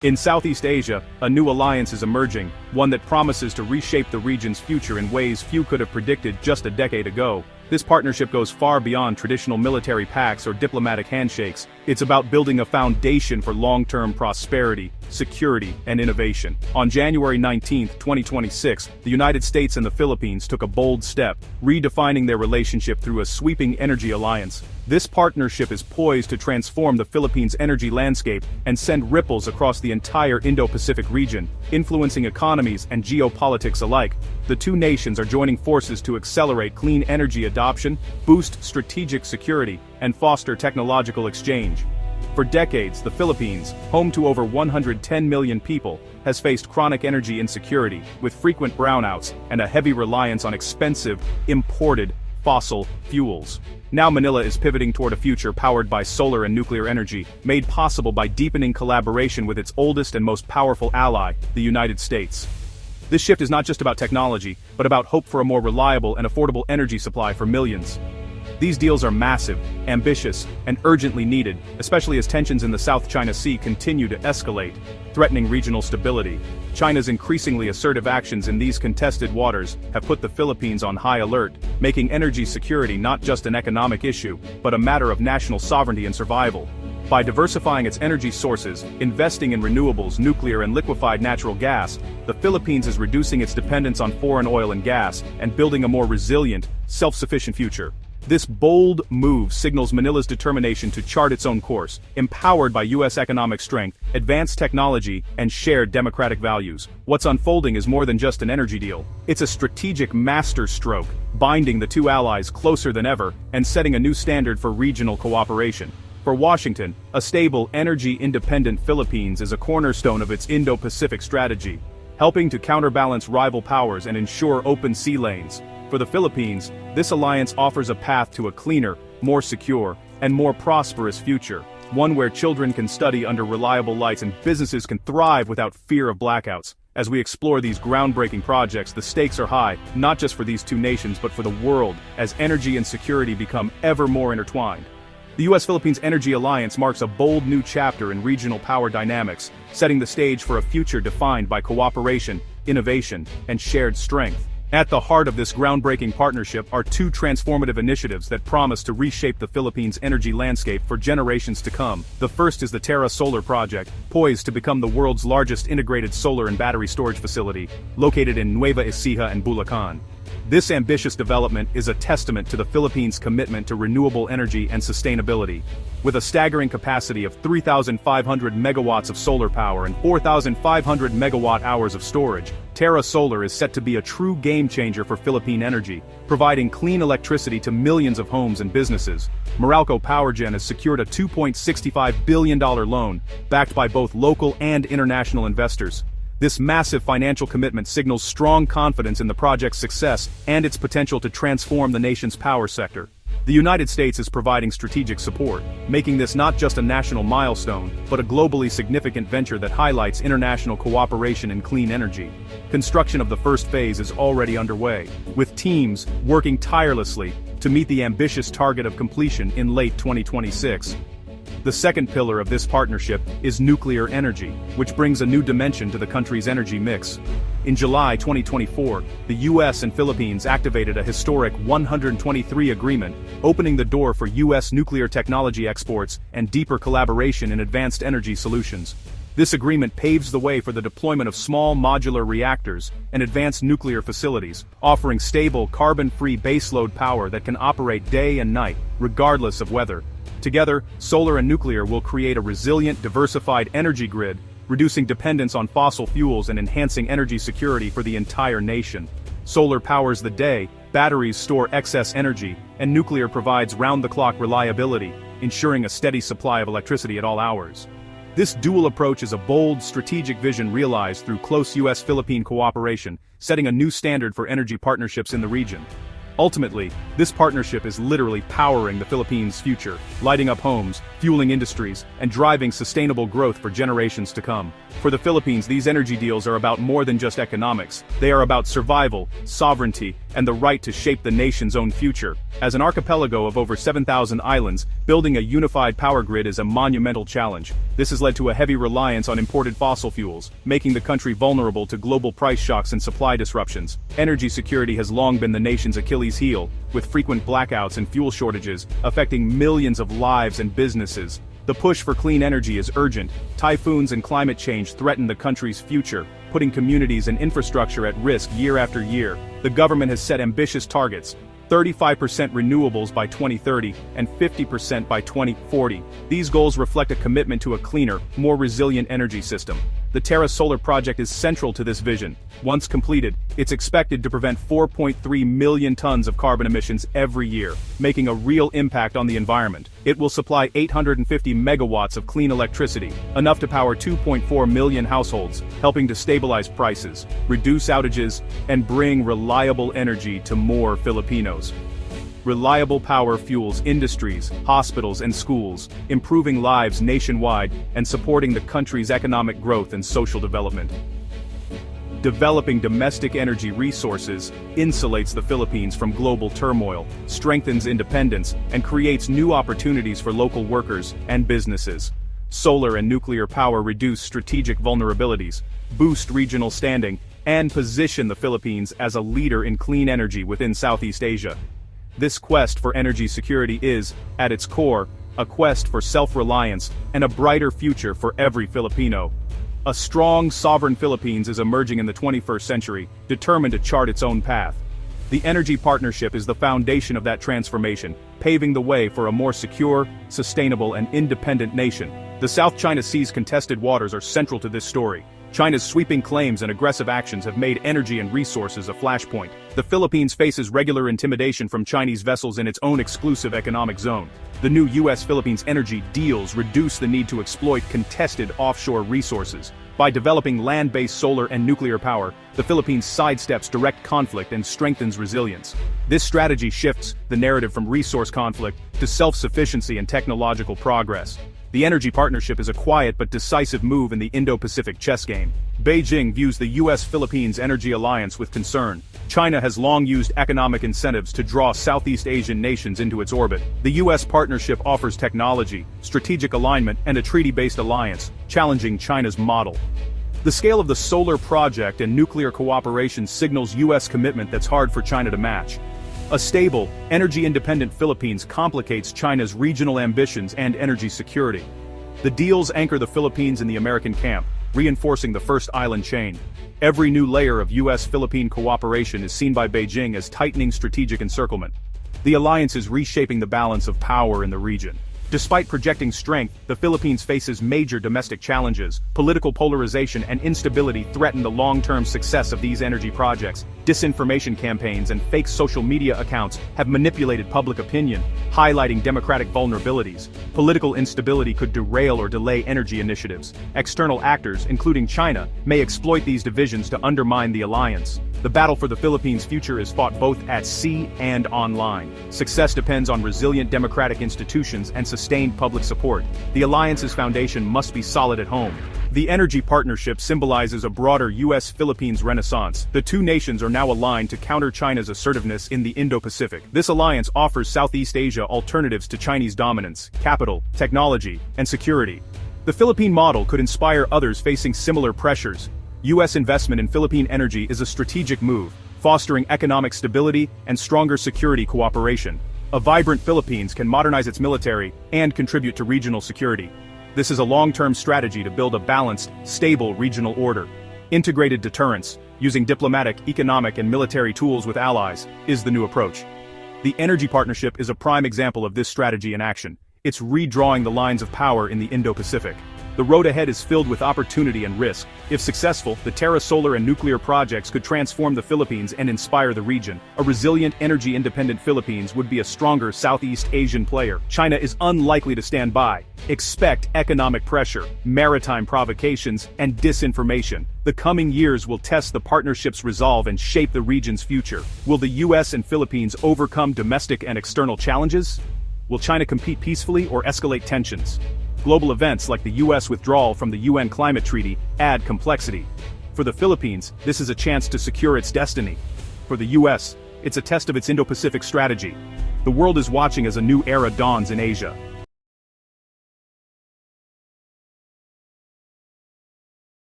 In Southeast Asia, a new alliance is emerging, one that promises to reshape the region's future in ways few could have predicted just a decade ago. This partnership goes far beyond traditional military pacts or diplomatic handshakes. It's about building a foundation for long-term prosperity, security, and innovation. On January 19, 2026, the United States and the Philippines took a bold step, redefining their relationship through a sweeping energy alliance. This partnership is poised to transform the Philippines' energy landscape and send ripples across the entire Indo-Pacific region, influencing economies and geopolitics alike. The two nations are joining forces to accelerate clean energy adoption, boost strategic security, and foster technological exchange. For decades, the Philippines, home to over 110 million people, has faced chronic energy insecurity, with frequent brownouts and a heavy reliance on expensive, imported, fossil fuels. Now Manila is pivoting toward a future powered by solar and nuclear energy, made possible by deepening collaboration with its oldest and most powerful ally, the United States. This shift is not just about technology, but about hope for a more reliable and affordable energy supply for millions. These deals are massive, ambitious, and urgently needed, especially as tensions in the South China Sea continue to escalate, threatening regional stability. China's increasingly assertive actions in these contested waters have put the Philippines on high alert, making energy security not just an economic issue, but a matter of national sovereignty and survival. By diversifying its energy sources, investing in renewables, nuclear and liquefied natural gas, the Philippines is reducing its dependence on foreign oil and gas and building a more resilient, self-sufficient future. This bold move signals Manila's determination to chart its own course, empowered by U.S. economic strength, advanced technology, and shared democratic values. What's unfolding is more than just an energy deal. It's a strategic masterstroke, binding the two allies closer than ever and setting a new standard for regional cooperation. For Washington, a stable, energy-independent Philippines is a cornerstone of its Indo-Pacific strategy, helping to counterbalance rival powers and ensure open sea lanes. For the Philippines, this alliance offers a path to a cleaner, more secure, and more prosperous future, one where children can study under reliable lights and businesses can thrive without fear of blackouts. As we explore these groundbreaking projects, the stakes are high, not just for these two nations but for the world, as energy and security become ever more intertwined. The U.S.-Philippines Energy Alliance marks a bold new chapter in regional power dynamics, setting the stage for a future defined by cooperation, innovation, and shared strength. At the heart of this groundbreaking partnership are two transformative initiatives that promise to reshape the Philippines' energy landscape for generations to come. The first is the Terra Solar Project, poised to become the world's largest integrated solar and battery storage facility, located in Nueva Ecija and Bulacan. This ambitious development is a testament to the Philippines' commitment to renewable energy and sustainability. With a staggering capacity of 3,500 megawatts of solar power and 4,500 megawatt-hours of storage, Terra Solar is set to be a true game-changer for Philippine energy, providing clean electricity to millions of homes and businesses. Meralco PowerGen has secured a $2.65 billion loan, backed by both local and international investors. This massive financial commitment signals strong confidence in the project's success and its potential to transform the nation's power sector. The United States is providing strategic support, making this not just a national milestone, but a globally significant venture that highlights international cooperation in clean energy. Construction of the first phase is already underway, with teams working tirelessly to meet the ambitious target of completion in late 2026. The second pillar of this partnership is nuclear energy, which brings a new dimension to the country's energy mix. In July 2024, the U.S. and Philippines activated a historic 123 agreement, opening the door for U.S. nuclear technology exports and deeper collaboration in advanced energy solutions. This agreement paves the way for the deployment of small modular reactors and advanced nuclear facilities, offering stable, carbon-free baseload power that can operate day and night, regardless of weather. Together, solar and nuclear will create a resilient, diversified energy grid, reducing dependence on fossil fuels and enhancing energy security for the entire nation. Solar powers the day, batteries store excess energy, and nuclear provides round-the-clock reliability, ensuring a steady supply of electricity at all hours. This dual approach is a bold, strategic vision realized through close U.S.-Philippine cooperation, setting a new standard for energy partnerships in the region. Ultimately, this partnership is literally powering the Philippines' future, lighting up homes, fueling industries, and driving sustainable growth for generations to come. For the Philippines, these energy deals are about more than just economics. They are about survival, sovereignty, and the right to shape the nation's own future. As an archipelago of over 7,000 islands, building a unified power grid is a monumental challenge. This has led to a heavy reliance on imported fossil fuels, making the country vulnerable to global price shocks and supply disruptions. Energy security has long been the nation's Achilles heel, with frequent blackouts and fuel shortages affecting millions of lives and businesses. The push for clean energy is urgent. Typhoons and climate change threaten the country's future, putting communities and infrastructure at risk year after year. The government has set ambitious targets: 35% renewables by 2030 and 50% by 2040. These goals reflect a commitment to a cleaner, more resilient energy system. The Terra Solar project is central to this vision. Once completed, it's expected to prevent 4.3 million tons of carbon emissions every year, making a real impact on the environment. It will supply 850 megawatts of clean electricity, enough to power 2.4 million households, helping to stabilize prices, reduce outages, and bring reliable energy to more Filipinos. Reliable power fuels industries, hospitals, and schools, improving lives nationwide and supporting the country's economic growth and social development. Developing domestic energy resources insulates the Philippines from global turmoil, strengthens independence, and creates new opportunities for local workers and businesses. Solar and nuclear power reduce strategic vulnerabilities, boost regional standing, and position the Philippines as a leader in clean energy within Southeast Asia. This quest for energy security is, at its core, a quest for self-reliance and a brighter future for every Filipino. A strong, sovereign Philippines is emerging in the 21st century, determined to chart its own path. The energy partnership is the foundation of that transformation, paving the way for a more secure, sustainable, and independent nation. The South China Sea's contested waters are central to this story. China's sweeping claims and aggressive actions have made energy and resources a flashpoint. The Philippines faces regular intimidation from Chinese vessels in its own exclusive economic zone. The new U.S.-Philippines energy deals reduce the need to exploit contested offshore resources. By developing land-based solar and nuclear power, the Philippines sidesteps direct conflict and strengthens resilience. This strategy shifts the narrative from resource conflict to self-sufficiency and technological progress. The energy partnership is a quiet but decisive move in the Indo-Pacific chess game. Beijing views the U.S.-Philippines energy alliance with concern. China has long used economic incentives to draw Southeast Asian nations into its orbit. The U.S. partnership offers technology, strategic alignment, and a treaty-based alliance, challenging China's model. The scale of the solar project and nuclear cooperation signals U.S. commitment that's hard for China to match. A stable, energy-independent Philippines complicates China's regional ambitions and energy security. The deals anchor the Philippines in the American camp, reinforcing the first island chain. Every new layer of U.S.-Philippine cooperation is seen by Beijing as tightening strategic encirclement. The alliance is reshaping the balance of power in the region. Despite projecting strength, the Philippines faces major domestic challenges. Political polarization and instability threaten the long-term success of these energy projects. Disinformation campaigns and fake social media accounts have manipulated public opinion, highlighting democratic vulnerabilities. Political instability could derail or delay energy initiatives. External actors, including China, may exploit these divisions to undermine the alliance. The battle for the Philippines' future is fought both at sea and online. Success depends on resilient democratic institutions and sustained public support. The alliance's foundation must be solid at home. The energy partnership symbolizes a broader U.S.-Philippines renaissance. The two nations are now aligned to counter China's assertiveness in the Indo-Pacific. This alliance offers Southeast Asia alternatives to Chinese dominance, capital, technology, and security. The Philippine model could inspire others facing similar pressures. U.S. investment in Philippine energy is a strategic move, fostering economic stability and stronger security cooperation. A vibrant Philippines can modernize its military and contribute to regional security. This is a long-term strategy to build a balanced, stable regional order. Integrated deterrence, using diplomatic, economic, and military tools with allies, is the new approach. The energy partnership is a prime example of this strategy in action. It's redrawing the lines of power in the Indo-Pacific. The road ahead is filled with opportunity and risk. If successful, the Terra Solar and nuclear projects could transform the Philippines and inspire the region. A resilient, energy-independent Philippines would be a stronger Southeast Asian player. China is unlikely to stand by. Expect economic pressure, maritime provocations, and disinformation. The coming years will test the partnership's resolve and shape the region's future. Will the U.S. and Philippines overcome domestic and external challenges? Will China compete peacefully or escalate tensions? Global events like the U.S. withdrawal from the UN Climate Treaty add complexity. For the Philippines, this is a chance to secure its destiny. For the U.S., It's a test of its Indo-Pacific strategy. The world is watching as a new era dawns in Asia.